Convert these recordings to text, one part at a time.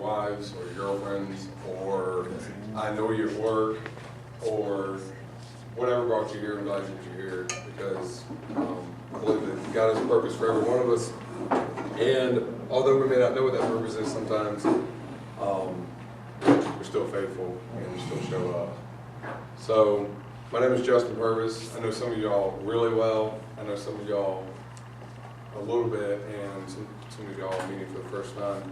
wives or your girlfriends, or I know you at work, or whatever brought you here. I'm glad that you're here because I believe that God has a purpose for every one of us. And although we may not know what that purpose is sometimes, we're still faithful and we still show up. So my name is Justin Purvis. I know some of y'all really well. I know some of y'all a little bit, and some of y'all meeting for the first time.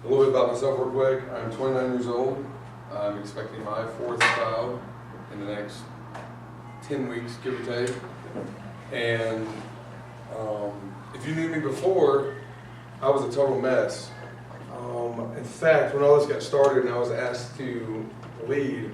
A little bit about myself real quick. I'm 29 years old. I'm expecting my fourth child in the next 10 weeks, give or take. And if you knew me before, I was a total mess. In fact, when all this got started and I was asked to lead,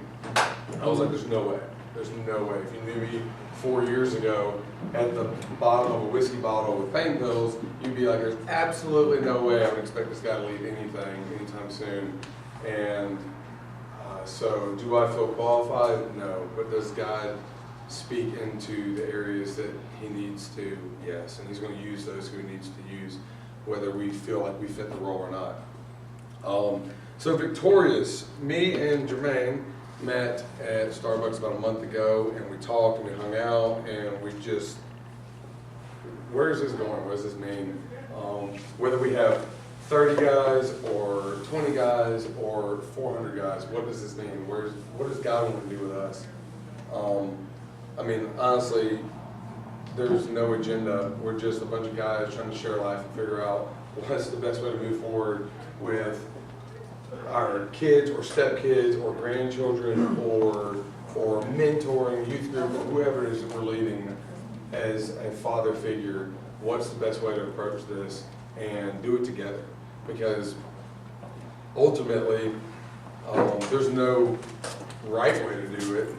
I was like, there's no way. There's no way. If you knew me 4 years ago at the bottom of a whiskey bottle with pain pills, you'd be like, there's absolutely no way I would expect this guy to lead anything anytime soon. And so do I feel qualified? No. But does God speak into the areas that he needs to? Yes. And he's going to use those who he needs to use, whether we feel like we fit the role or not. So Victorious, me and Jermaine met at Starbucks about a month ago, and we talked and we hung out, and we just, where is this going? What does this mean? Whether we have 30 guys or 20 guys or 400 guys, what does this mean? What does God want to do with us? I mean, honestly, there's no agenda. We're just a bunch of guys trying to share life and figure out what's the best way to move forward with our kids or stepkids or grandchildren or mentoring, youth group, or whoever it is that we're leading as a father figure. What's the best way to approach this and do it together? Because ultimately, there's no right way to do it,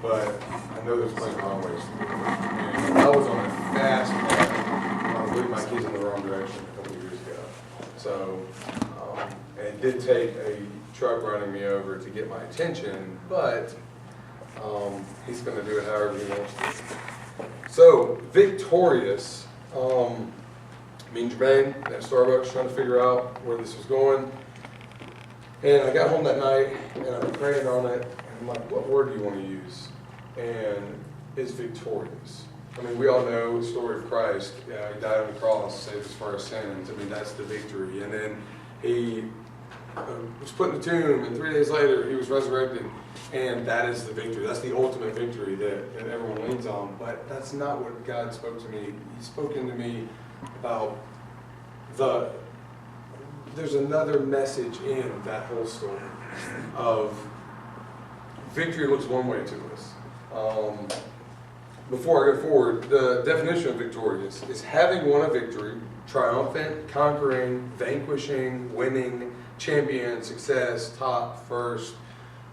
but I know there's plenty of wrong ways to do it. And I was on a fast path. I was leading my kids in the wrong direction a couple of years ago. So, and it did take a truck running me over to get my attention, but he's going to do it however he wants to. So, Victorious, me and Jermaine at Starbucks trying to figure out where this was going. And I got home that night, and I've been praying on it, and I'm like, what word do you want to use? And it's victorious. I mean, we all know the story of Christ. He died on the cross, saved us for our sins. I mean, that's the victory. And then he was put in the tomb, and 3 days later, he was resurrected. And that is the victory. That's the ultimate victory that everyone leans on. But that's not what God spoke to me. He spoke into me about there's another message in that whole story of victory looks one way to us. Before I go forward, the definition of victorious is having won a victory, triumphant, conquering, vanquishing, winning, champion, success, top, first.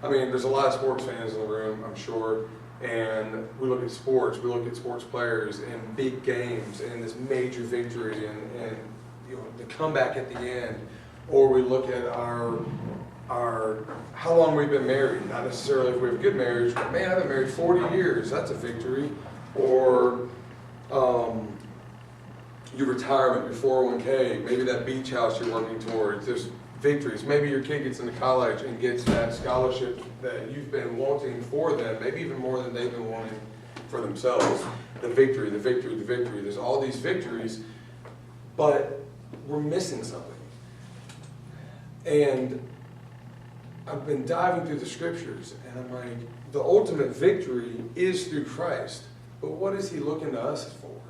I mean, there's a lot of sports fans in the room, I'm sure, and we look at sports, we look at sports players and big games and this major victory and you know, the comeback at the end, or we look at our how long we've been married, not necessarily if we have a good marriage, but man, I've been married 40 years, that's a victory. Or your retirement, your 401k, maybe that beach house you're working towards, there's victories. Maybe your kid gets into college and gets that scholarship that you've been wanting for them, maybe even more than they've been wanting for themselves. The victory, the victory, the victory. There's all these victories, but we're missing something. And I've been diving through the scriptures, and I'm like, the ultimate victory is through Christ. But what is he looking to us for?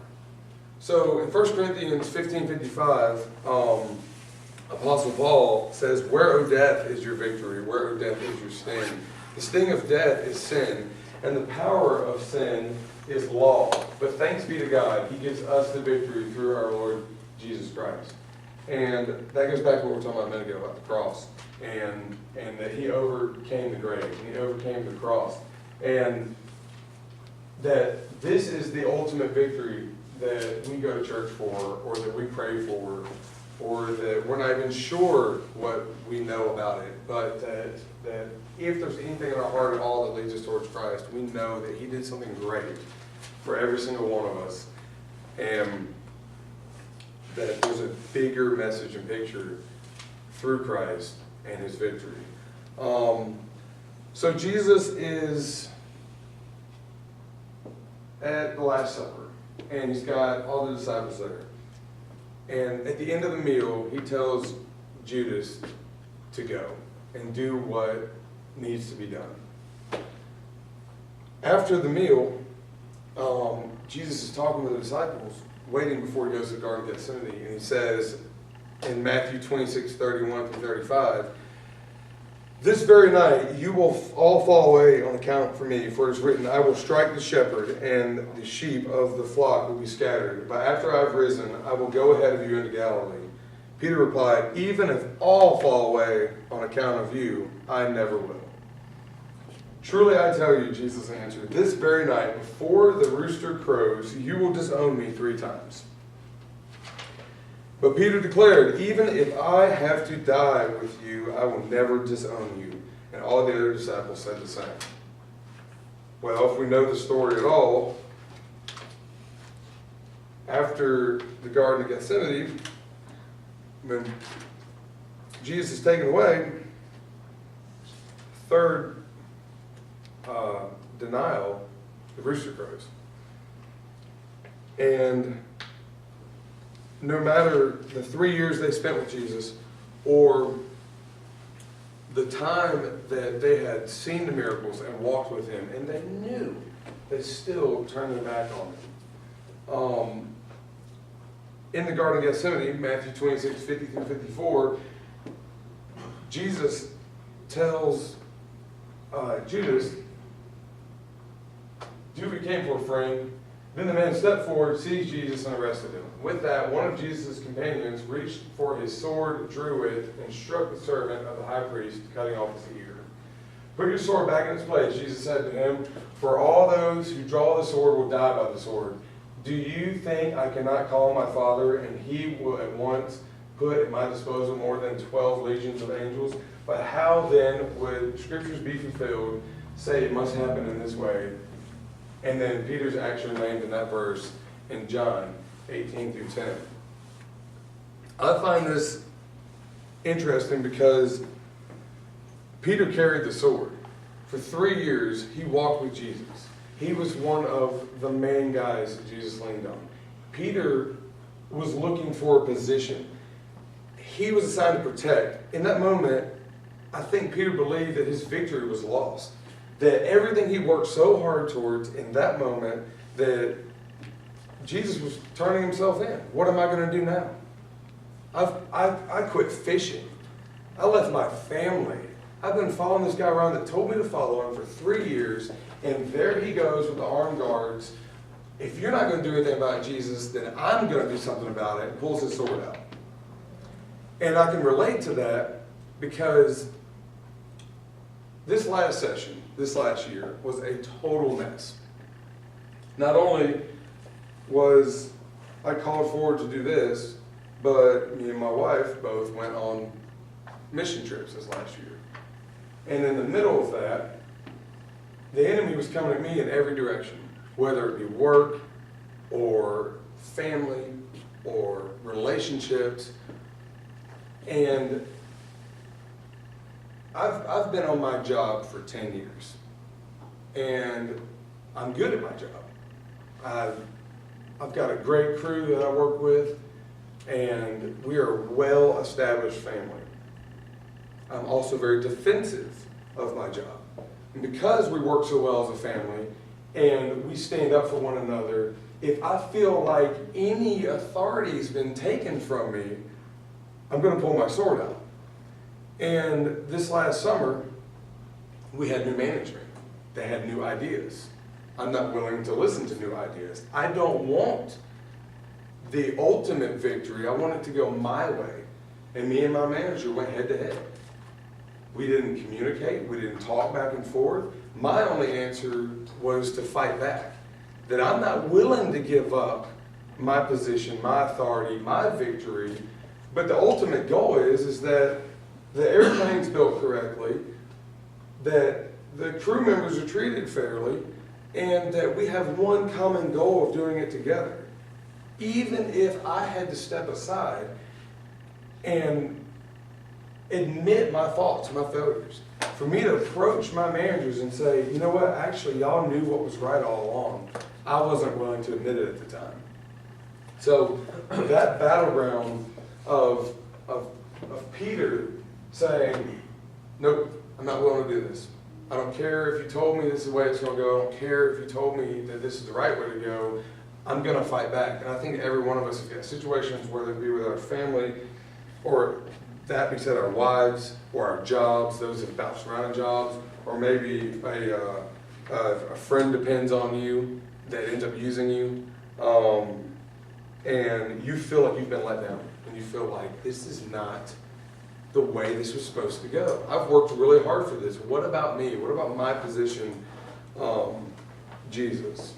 So in 1 Corinthians 15:55, Apostle Paul says, where, O death, is your victory? Where, O death, is your sting? The sting of death is sin, and the power of sin is law. But thanks be to God, he gives us the victory through our Lord Jesus Christ. And that goes back to what we were talking about a minute ago, about the cross. And that he overcame the grave, and he overcame the cross. And that this is the ultimate victory that we go to church for, or that we pray for, or that we're not even sure what we know about it, but that if there's anything in our heart at all that leads us towards Christ, we know that he did something great for every single one of us. And that there's a bigger message and picture through Christ and his victory. So Jesus is at the Last Supper, and he's got all the disciples there. And at the end of the meal, he tells Judas to go and do what needs to be done. After the meal, Jesus is talking to the disciples, waiting before he goes to the Garden of Gethsemane, and he says in Matthew 26:31-35, "This very night you will all fall away on account for me, for it is written, I will strike the shepherd, and the sheep of the flock will be scattered. But after I have risen, I will go ahead of you into Galilee." Peter replied, "Even if all fall away on account of you, I never will." "Truly I tell you," Jesus answered, "this very night, before the rooster crows, you will disown me 3 times. But Peter declared, "Even if I have to die with you, I will never disown you." And all the other disciples said the same. Well, if we know the story at all, after the Garden of Gethsemane, when Jesus is taken away, third denial, the rooster crows. And no matter the 3 years they spent with Jesus, or the time that they had seen the miracles and walked with him, and they knew, they still turned their back on him. In the Garden of Gethsemane, Matthew 26:50-54, Jesus tells Judas, "Do what you came for, friend." Then the man stepped forward, seized Jesus, and arrested him. With that, one of Jesus' companions reached for his sword, drew it, and struck the servant of the high priest, cutting off his ear. "Put your sword back in its place," Jesus said to him, "for all those who draw the sword will die by the sword. Do you think I cannot call my Father, and he will at once put at my disposal more than 12 legions of angels? But how then would scriptures be fulfilled, say it must happen in this way?" And then Peter's actually named in that verse in John 18-10. I find this interesting because Peter carried the sword. For 3 years, he walked with Jesus. He was one of the main guys that Jesus leaned on. Peter was looking for a position. He was assigned to protect. In that moment, I think Peter believed that his victory was lost. That everything he worked so hard towards in that moment, that Jesus was turning himself in. What am I going to do now? I quit fishing. I left my family. I've been following this guy around that told me to follow him for 3 years, and there he goes with the armed guards. If you're not going to do anything about Jesus, then I'm going to do something about it, and pulls his sword out. And I can relate to that because this last session, this last year, was a total mess. Not only was I called forward to do this, but me and my wife both went on mission trips this last year. And in the middle of that, the enemy was coming at me in every direction, whether it be work or family or relationships. And I've been on my job for 10 years, and I'm good at my job. I've got a great crew that I work with, and we are a well-established family. I'm also very defensive of my job. And because we work so well as a family, and we stand up for one another, if I feel like any authority has been taken from me, I'm going to pull my sword out. And this last summer, we had new management. They had new ideas. I'm not willing to listen to new ideas. I don't want the ultimate victory. I want it to go my way. And me and my manager went head to head. We didn't communicate. We didn't talk back and forth. My only answer was to fight back. That I'm not willing to give up my position, my authority, my victory. But the ultimate goal is that the airplane's built correctly, that the crew members are treated fairly, and that we have one common goal of doing it together. even if I had to step aside and admit my faults, my failures, for me to approach my managers and say, you know what, actually y'all knew what was right all along. I wasn't willing to admit it at the time. So that battleground of Peter saying, nope, I'm not willing to do this. I don't care if you told me this is the way it's going to go. I don't care if you told me that this is the right way to go. I'm going to fight back. And I think every one of us has got situations, whether it be with our family or that being said, our wives or our jobs, those that bounce around in jobs, or maybe a friend depends on you that ends up using you, and you feel like you've been let down, and you feel like this is not the way this was supposed to go. I've worked really hard for this. What about me? What about my position, Jesus?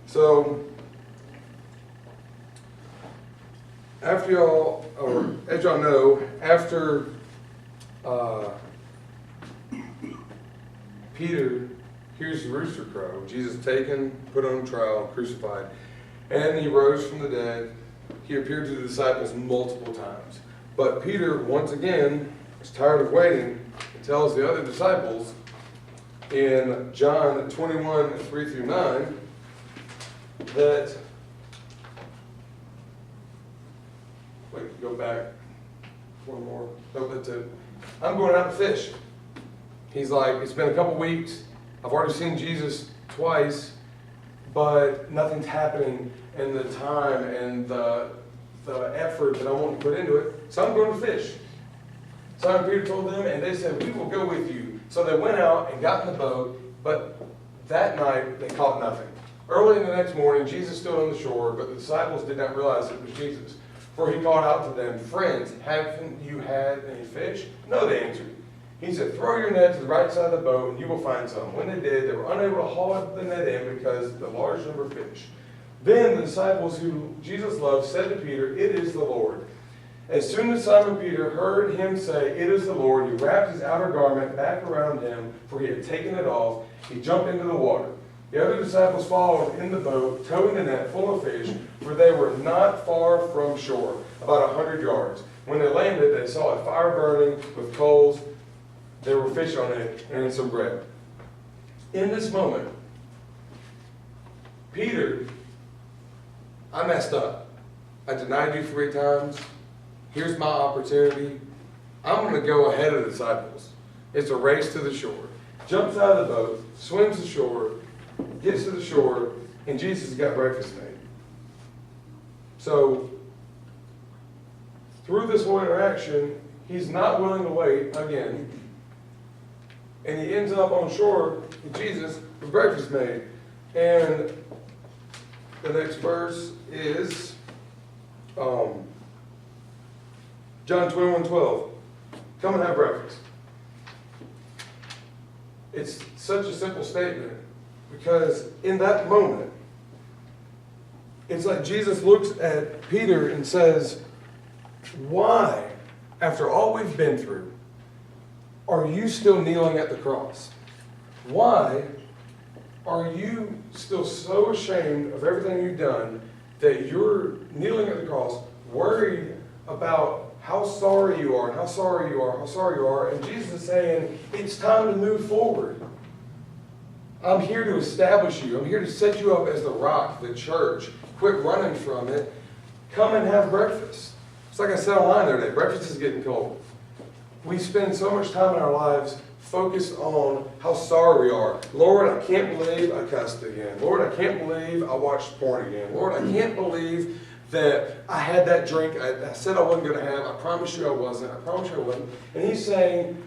So, after y'all, or as y'all know, after Peter hears the rooster crow, Jesus taken, put on trial, crucified, and he rose from the dead. He appeared to the disciples multiple times. But Peter, once again, is tired of waiting and tells the other disciples in John 21, 3 through 9, that, wait, go back one more. No, that's it. I'm going out to fish. He's like, it's been a couple weeks. I've already seen Jesus twice, but nothing's happening in the time and the effort that I want to put into it. So I'm going to fish. Simon Peter told them, and they said, we will go with you. So they went out and got in the boat, but that night they caught nothing. Early in the next morning, Jesus stood on the shore, but the disciples did not realize it was Jesus. For he called out to them, friends, haven't you had any fish? No, they answered. He said, throw your net to the right side of the boat and you will find some. When they did, they were unable to haul the net in because of the large number of fish. Then the disciples who Jesus loved said to Peter, it is the Lord. As soon as Simon Peter heard him say, it is the Lord, he wrapped his outer garment back around him, for he had taken it off. He jumped into the water. The other disciples followed in the boat, towing the net full of fish, for they were not far from shore, about 100 yards. When they landed, they saw a fire burning with coals. There were fish on it and some bread. In this moment, Peter, I messed up. I denied you 3 times. Here's my opportunity. I'm going to go ahead of the disciples. It's a race to the shore. Jumps out of the boat, swims to shore, gets to the shore, and Jesus has got breakfast made. So, through this whole interaction, he's not willing to wait again. And he ends up on shore with Jesus with breakfast made. And the next verse is John 21:12. Come and have breakfast. It's such a simple statement because in that moment, it's like Jesus looks at Peter and says, why, after all we've been through, are you still kneeling at the cross? Why are you still so ashamed of everything you've done that you're kneeling at the cross, worried about how sorry you are, and how sorry you are, how sorry you are, and Jesus is saying, it's time to move forward. I'm here to establish you. I'm here to set you up as the rock, the church. Quit running from it. Come and have breakfast. It's like I said online the other day, breakfast is getting cold. We spend so much time in our lives focused on how sorry we are. Lord, I can't believe I cussed again. Lord, I can't believe I watched porn again. Lord, I can't believe that I had that drink I said I wasn't going to have. I promise you I wasn't. I promise you I wasn't. And he's saying,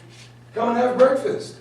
come and have breakfast.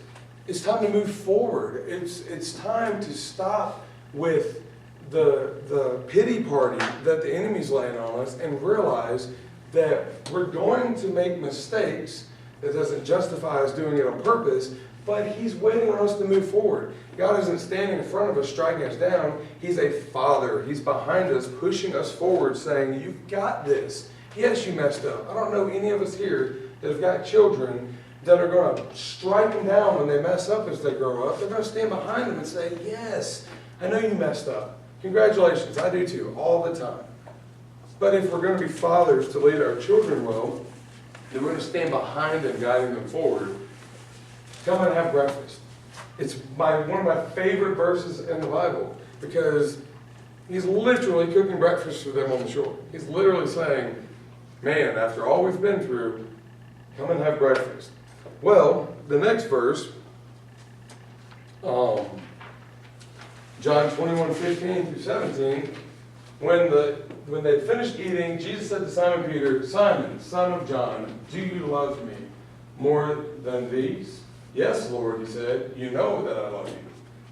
It's time to move forward. It's time to stop with the pity party that the enemy's laying on us and realize that we're going to make mistakes. That doesn't justify us doing it on purpose, but he's waiting on us to move forward. God isn't standing in front of us, striking us down. He's a father. He's behind us, pushing us forward, saying, you've got this. Yes, you messed up. I don't know any of us here that have got children that are going to strike them down when they mess up as they grow up. They're going to stand behind them and say, yes, I know you messed up. Congratulations, I do too, all the time. But if we're going to be fathers to lead our children well, then we're going to stand behind them, guiding them forward. Come and have breakfast. It's one of my favorite verses in the Bible, because he's literally cooking breakfast for them on the shore. He's literally saying, man, after all we've been through, come and have breakfast. Well, the next verse, John 21:15-17, when they finished eating, Jesus said to Simon Peter, Simon, son of John, do you love me more than these? Yes, Lord, he said, you know that I love you.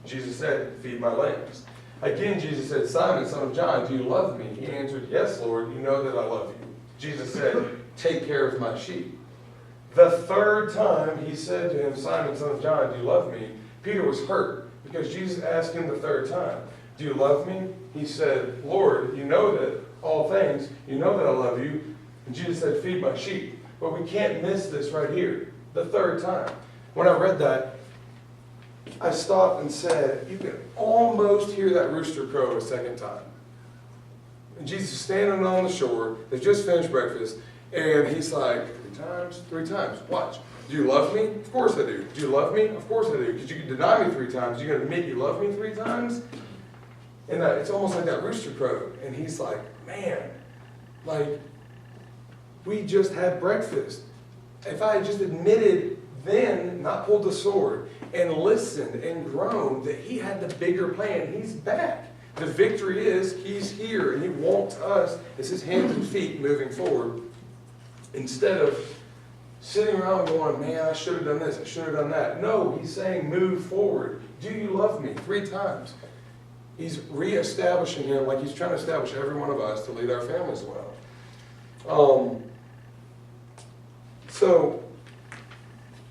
Jesus said, feed my lambs. Again, Jesus said, Simon, son of John, do you love me? He answered, yes, Lord, you know that I love you. Jesus said, take care of my sheep. The third time he said to him, Simon, son of John, do you love me? Peter was hurt because Jesus asked him the third time, do you love me? He said, Lord, you know that all things, you know that I love you. And Jesus said, feed my sheep. But we can't miss this right here, the third time. When I read that, I stopped and said, you can almost hear that rooster crow a second time. And Jesus is standing on the shore, they just finished breakfast, and he's like, three times, watch. Do you love me? Of course I do. Do you love me? Of course I do. Because you can deny me 3 times, you're going to admit you love me 3 times? And it's almost like that rooster crow. And he's like, man, like, we just had breakfast. If I had just admitted then, not pulled the sword, and listened and groaned that he had the bigger plan, he's back. The victory is he's here, and he wants us as his hands and feet moving forward. Instead of sitting around going, man, I should have done this, I should have done that. No, he's saying move forward. Do you love me? 3 times. He's reestablishing him like he's trying to establish every one of us to lead our families well. So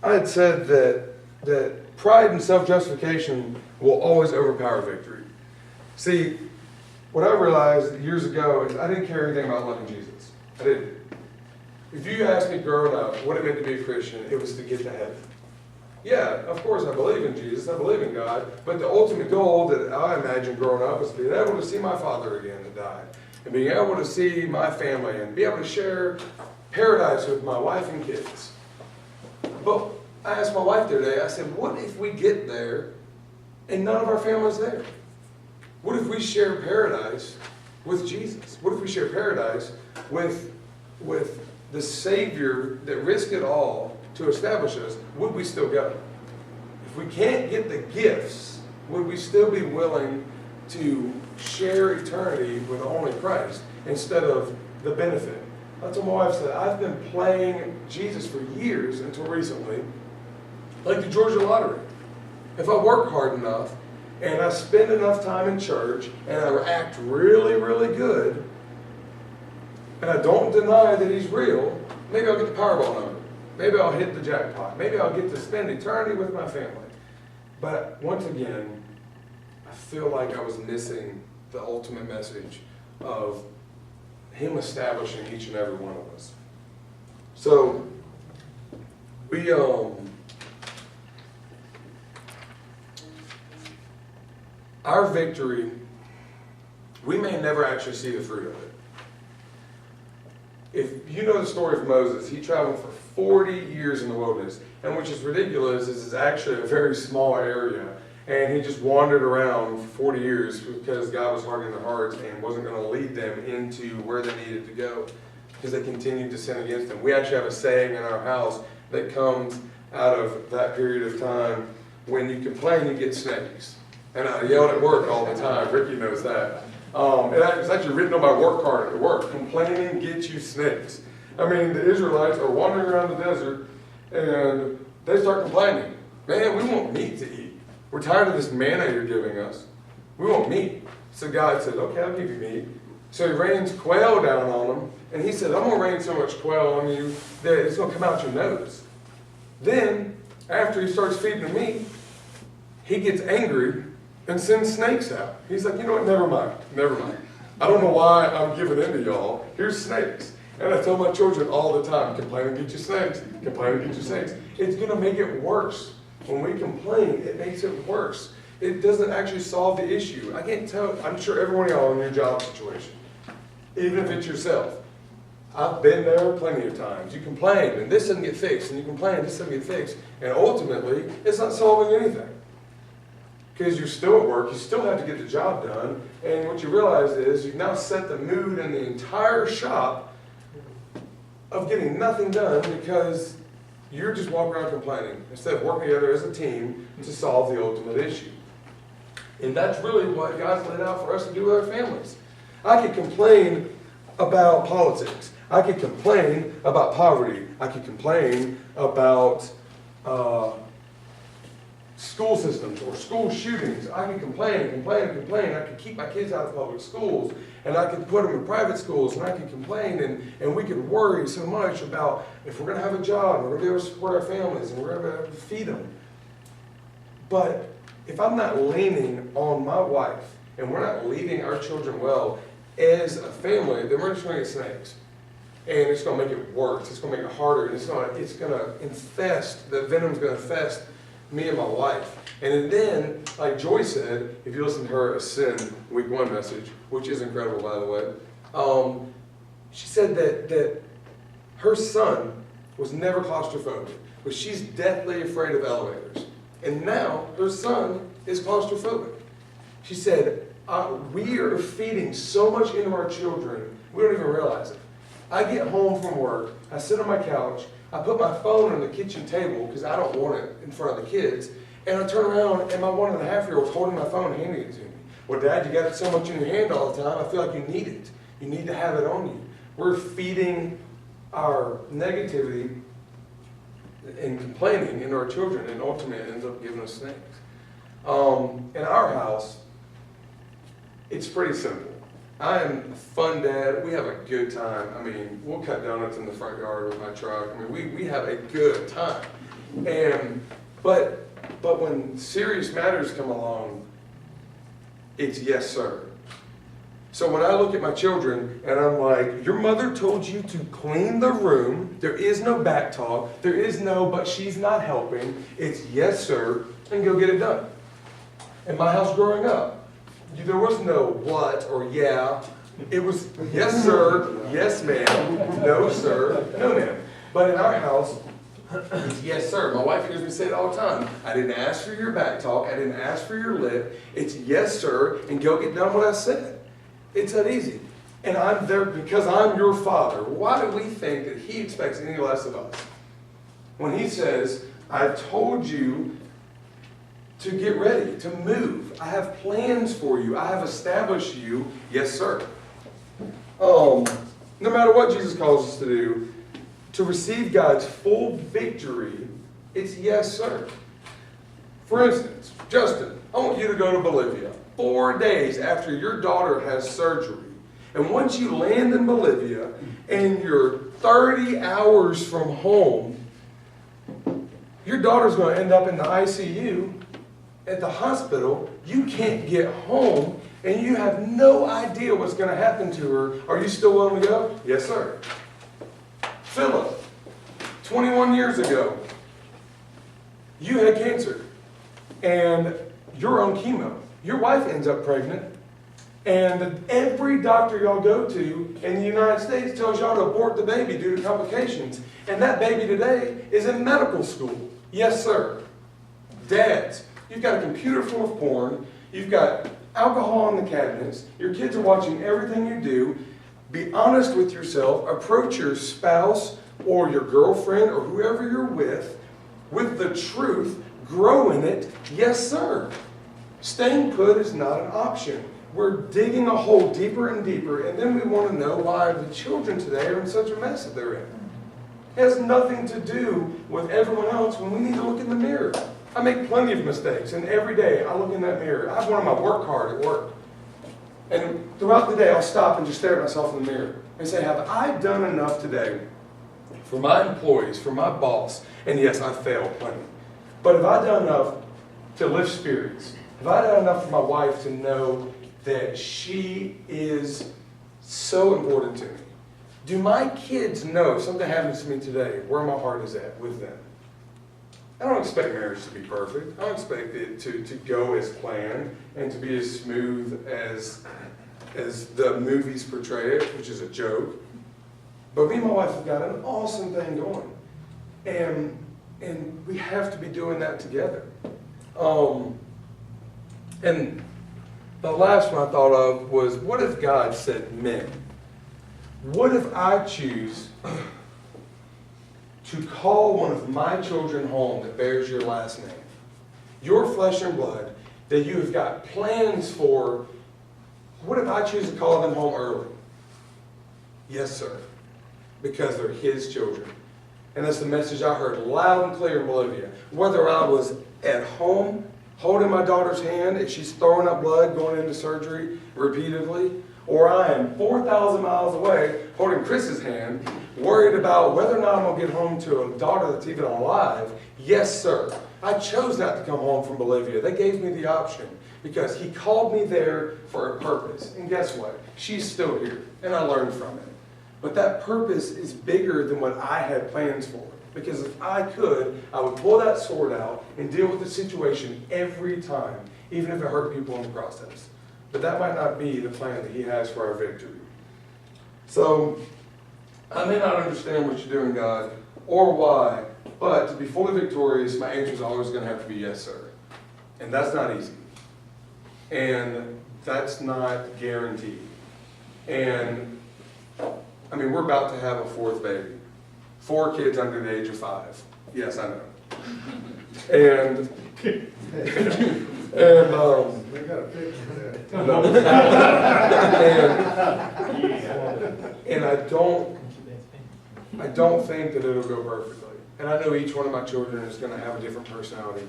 I had said that pride and self-justification will always overpower victory. See, what I realized years ago is I didn't care anything about loving Jesus. I didn't. If you asked me growing up what it meant to be a Christian, it was to get to heaven. Yeah, of course I believe in Jesus, I believe in God, but the ultimate goal that I imagined growing up was being able to see my father again that died, and being able to see my family, and be able to share paradise with my wife and kids. But I asked my wife the other day, I said, what if we get there and none of our family's there? What if we share paradise with Jesus? What if we share paradise with the Savior that risked it all to establish us? Would we still go? If we can't get the gifts, would we still be willing to share eternity with only Christ instead of the benefit? That's what my wife said. I've been playing Jesus for years until recently, like the Georgia lottery. If I work hard enough and I spend enough time in church and I act really, really good, and I don't deny that he's real, maybe I'll get the Powerball number. Maybe I'll hit the jackpot. Maybe I'll get to spend eternity with my family. But once again, I feel like I was missing the ultimate message of him establishing each and every one of us. So, our victory, we may never actually see the fruit of it. If you know the story of Moses, he traveled for 40 years in the wilderness, and which is ridiculous, is it's actually a very small area, and he just wandered around for 40 years because God was hardening their hearts and wasn't going to lead them into where they needed to go because they continued to sin against him. We actually have a saying in our house that comes out of that period of time: when you complain, you get snakes. And I yelled at work all the time. Ricky knows that. It's actually written on my work card at work. Complaining gets you snakes. I mean, the Israelites are wandering around the desert, and they start complaining. Man, we want meat to eat. We're tired of this manna you're giving us. We want meat. So God said, okay, I'll give you meat. So he rains quail down on them, and he said, I'm going to rain so much quail on you that it's going to come out your nose. Then, after he starts feeding them meat, he gets angry and sends snakes out. He's like, you know what, never mind. I don't know why I'm giving in to y'all. Here's snakes. And I tell my children all the time, complain and get you snakes. Complain and get you snakes. It's going to make it worse. When we complain, it makes it worse. It doesn't actually solve the issue. I can't tell, I'm sure every one of y'all in your job situation. even if it's yourself. I've been there plenty of times. You complain, and this doesn't get fixed, and you complain, and this doesn't get fixed, and ultimately, it's not solving anything. Because you're still at work, you still have to get the job done, and what you realize is you've now set the mood in the entire shop of getting nothing done because you're just walking around complaining instead of working together as a team to solve the ultimate issue. And that's really what God's laid out for us to do with our families. I could complain about politics. I could complain about poverty. I could complain about school systems or school shootings. I could complain. I could keep my kids out of public schools, and I could put them in private schools, and I could complain, and we could worry so much about if we're going to have a job, we're going to be able to support our families, and we're going to be able to feed them. But if I'm not leaning on my wife, and we're not leading our children well as a family, then we're just going to get snakes. And it's going to make it worse. It's going to make it harder. And it's going to infest, the venom's going to infest me and my wife. And then, like Joy said, if you listen to her Ascend Week 1 message, which is incredible, by the way, she said that her son was never claustrophobic, but she's deathly afraid of elevators. And now her son is claustrophobic. She said, we are feeding so much into our children, we don't even realize it. I get home from work, I sit on my couch, I put my phone on the kitchen table because I don't want it in front of the kids, and I turn around and my 1.5-year-old's holding my phone and handing it to me. Well, Dad, you got it so much in your hand all the time, I feel like you need it. You need to have it on you. We're feeding our negativity and complaining into our children, and ultimately it ends up giving us snakes. In our house, it's pretty simple. I am a fun dad. We have a good time. I mean, we'll cut donuts in the front yard with my truck. I mean, we have a good time. But when serious matters come along, it's yes, sir. So when I look at my children and I'm like, your mother told you to clean the room. There is no back talk. There is no, but she's not helping. It's yes, sir, and go get it done. In my house growing up, there was no what or yeah. It was yes, sir, yes, ma'am, no, sir, no, ma'am. But in our house, it's yes, sir. My wife hears me say it all the time. I didn't ask for your back talk. I didn't ask for your lip. It's yes, sir, and go get done what I said. It's that easy. And I'm there because I'm your father. Why do we think that he expects any less of us? When he says, I've told you to get ready, to move. I have plans for you. I have established you. Yes, sir. No matter what Jesus calls us to do, to receive God's full victory, it's yes, sir. For instance, Justin, I want you to go to Bolivia 4 days after your daughter has surgery. And once you land in Bolivia and you're 30 hours from home, your daughter's going to end up in the ICU at the hospital. You can't get home, and you have no idea what's going to happen to her. Are you still willing to go? Yes, sir. Philip, 21 years ago, you had cancer, and you're on chemo. Your wife ends up pregnant, and every doctor y'all go to in the United States tells y'all to abort the baby due to complications. And that baby today is in medical school. Yes, sir. Dads, you've got a computer full of porn. You've got alcohol in the cabinets. Your kids are watching everything you do. Be honest with yourself. Approach your spouse or your girlfriend or whoever you're with the truth. Grow in it. Yes, sir. Staying put is not an option. We're digging a hole deeper and deeper, and then we want to know why the children today are in such a mess that they're in. It has nothing to do with everyone else when we need to look in the mirror. I make plenty of mistakes, and every day I look in that mirror. I have one on my work card at work. And throughout the day, I'll stop and just stare at myself in the mirror and say, have I done enough today for my employees, for my boss? And yes, I failed plenty. But have I done enough to lift spirits? Have I done enough for my wife to know that she is so important to me? Do my kids know if something happens to me today, where my heart is at with them? I don't expect marriage to be perfect. I don't expect it to go as planned and to be as smooth as as the movies portray it, which is a joke. But me and my wife have got an awesome thing going. And we have to be doing that together. And the last one I thought of was, what if God said men? What if I choose to call one of my children home that bears your last name? Your flesh and blood, that you have got plans for. What if I choose to call them home early? Yes, sir. Because they're his children. And that's the message I heard loud and clear in Bolivia. Whether I was at home holding my daughter's hand as she's throwing up blood, going into surgery repeatedly, or I am 4,000 miles away holding Chris's hand, worried about whether or not I'm going to get home to a daughter that's even alive. Yes, sir. I chose not to come home from Bolivia. They gave me the option because he called me there for a purpose. And guess what? She's still here, and I learned from it. But that purpose is bigger than what I had plans for. Because if I could, I would pull that sword out and deal with the situation every time, even if it hurt people in the process. But that might not be the plan that he has for our victory. So, I may not understand what you're doing, God, or why, but to be fully victorious, my answer is always going to have to be yes, sir. And that's not easy. And that's not guaranteed. And, I mean, we're about to have a fourth baby. 4 kids under the age of 5. Yes, I know. And We got a picture of that. and I don't think that it'll go perfectly. And I know each one of my children is going to have a different personality.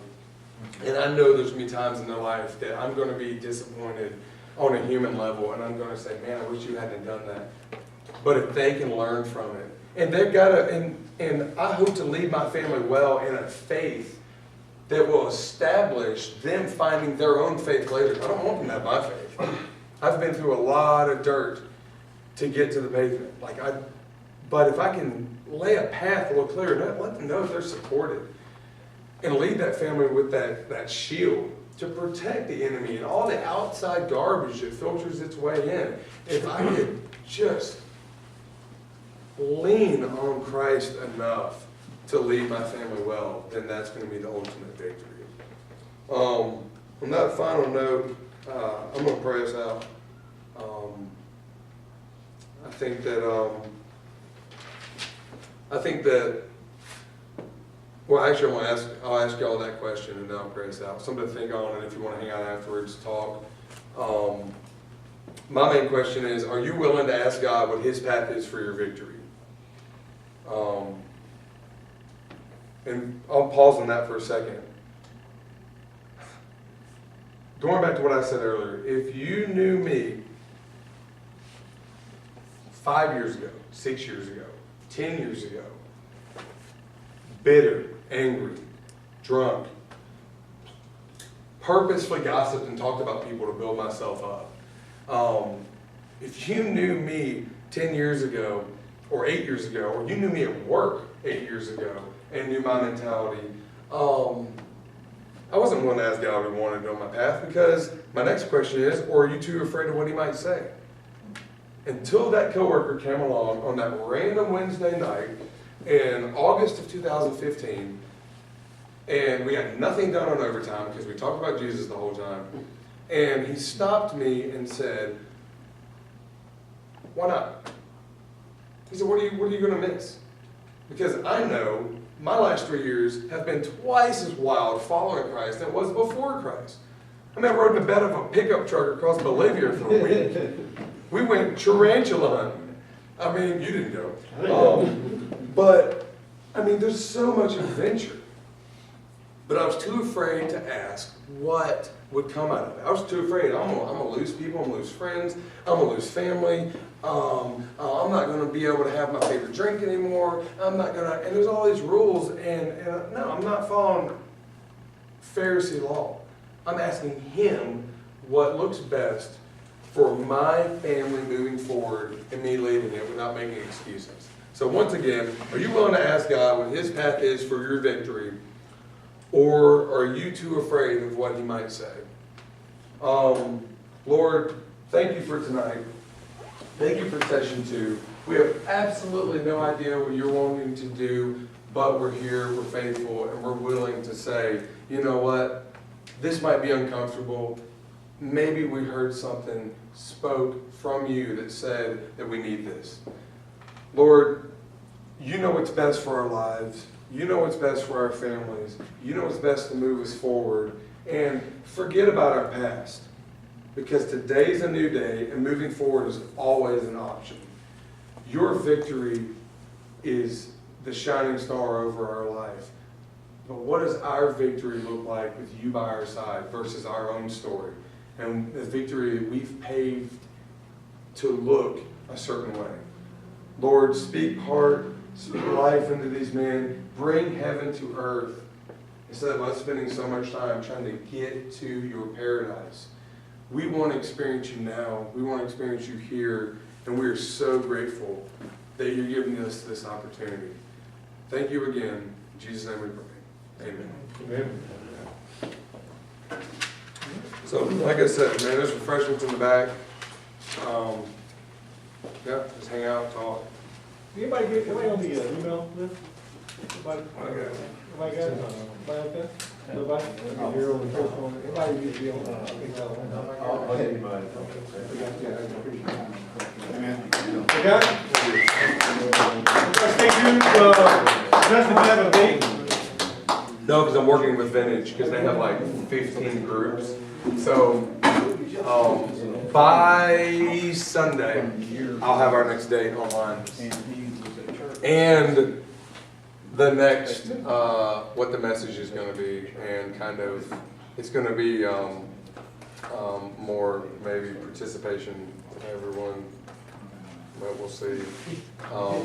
And I know there's going to be times in their life that I'm going to be disappointed on a human level, and I'm going to say, man, I wish you hadn't done that. But if they can learn from it, and they've got to, and I hope to lead my family well in a faith that will establish them finding their own faith later. I don't want them to have my faith. I've been through a lot of dirt to get to the pavement. But if I can lay a path a little clearer, let them know they're supported, and lead that family with that shield to protect the enemy and all the outside garbage that filters its way in. If I could just lean on Christ enough to lead my family well, then that's going to be the ultimate victory. On that final note, I'm going to pray us out. I think that, well, actually, I'll ask y'all that question and then I'll pray us out. Something to think on, and if you want to hang out afterwards, talk. My main question is, are you willing to ask God what his path is for your victory? And I'll pause on that for a second. Going back to what I said earlier, if you knew me 5 years ago, 6 years ago, 10 years ago, bitter, angry, drunk, purposefully gossiped and talked about people to build myself up. If you knew me 10 years ago, or 8 years ago, or you knew me at work 8 years ago, and knew my mentality, I wasn't willing to ask God what he wanted on my path, because my next question is, or are you too afraid of what he might say? Until that coworker came along on that random Wednesday night in August of 2015, and we had nothing done on overtime because we talked about Jesus the whole time, and he stopped me and said, why not? He said, what are you going to miss? Because I know my last 3 years have been twice as wild following Christ than it was before Christ. I mean, I rode in the bed of a pickup truck across Bolivia for a week. We went tarantula hunting. I mean, you didn't go. But, I mean, there's so much adventure. But I was too afraid to ask what would come out of it. I was too afraid. I'm gonna lose people. I'm going to lose friends. I'm going to lose family. I'm not going to be able to have my favorite drink anymore. I'm not going to, and there's all these rules, and no, I'm not following Pharisee law. I'm asking him what looks best for my family moving forward and me leading it without making excuses. So once again, are you willing to ask God what his path is for your victory, or are you too afraid of what he might say? Lord, thank you for tonight. Thank you for session 2. We have absolutely no idea what you're wanting to do, but we're here, we're faithful, and we're willing to say, you know what, this might be uncomfortable. Maybe we heard something spoke from you that said that we need this. Lord, you know what's best for our lives. You know what's best for our families. You know what's best to move us forward. And forget about our past. Because today's a new day, and moving forward is always an option. Your victory is the shining star over our life. But what does our victory look like with you by our side versus our own story? And the victory we've paved to look a certain way. Lord, speak heart, speak life into these men, bring heaven to earth, instead of us spending so much time trying to get to your paradise. We want to experience you now. We want to experience you here, and we are so grateful that you're giving us this opportunity. Thank you again. In Jesus' name we pray. Amen. Amen. So, like I said, man, there's refreshments in the back. Yeah, just hang out, talk. Anybody on the email list? Anybody? Okay. Anybody got it? Anybody out there? Nobody? You're on the first one. Anybody needs to be on the email? I'll hit anybody. Okay? Stay tuned. Justin, do you have a date? No, because I'm working with Vintage, because they have like 15 groups. So, by Sunday, I'll have our next date online. And the next, what the message is going to be, and kind of, it's going to be more maybe participation from everyone, but we'll see. I'll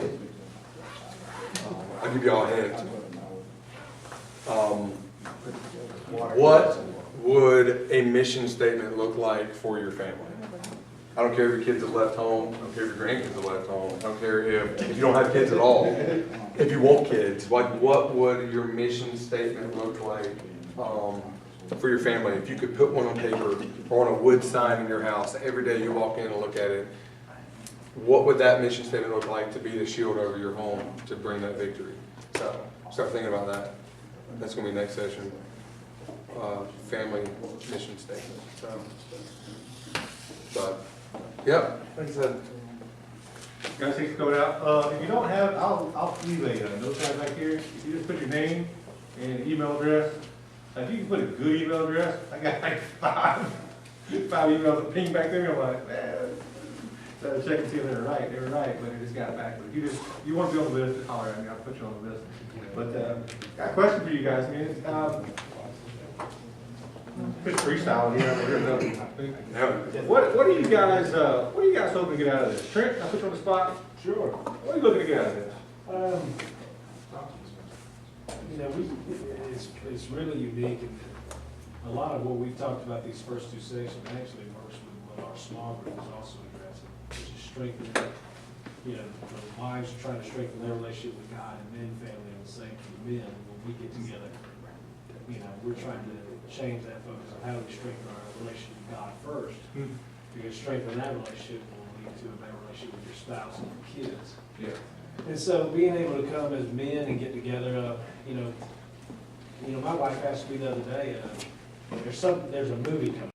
give you all a hint. What would a mission statement look like for your family? I don't care if your kids have left home. I don't care if your grandkids have left home. I don't care if you don't have kids at all. If you want kids, like what would your mission statement look like for your family? If you could put one on paper or on a wood sign in your house, every day you walk in and look at it, what would that mission statement look like to be the shield over your home to bring that victory? So start thinking about that. That's going to be next session. Family mission statement. So, but, yeah, like I said. Guys, thanks for coming out. If you don't have, I'll leave a notepad back here. If you just put your name and email address, if you can put a good email address, I got like five emails that ping back there. I'm like, man. So I check and see if they're right. They were right, but I just got it back. But if you want to be on the list, holler at me. I'll put you on the list. But got a question for you guys, man. Pretty freestyle here. What are you guys hoping to get out of this? Trent, I put you on the spot. Sure. What are you looking to get out of this? You know, it's really unique, and a lot of what we've talked about these first two sections actually works with what our small group is also addressing, which is strengthening, you know, the wives are trying to strengthen their relationship with God, and men, family, and the same for the men. When we get together, you know, we're trying to change that focus on how do we strengthen our relationship with God first, because strengthening that relationship will lead to a better relationship with your spouse and your kids. Yeah. And so being able to come as men and get together, you know, my wife asked me the other day, there's a movie coming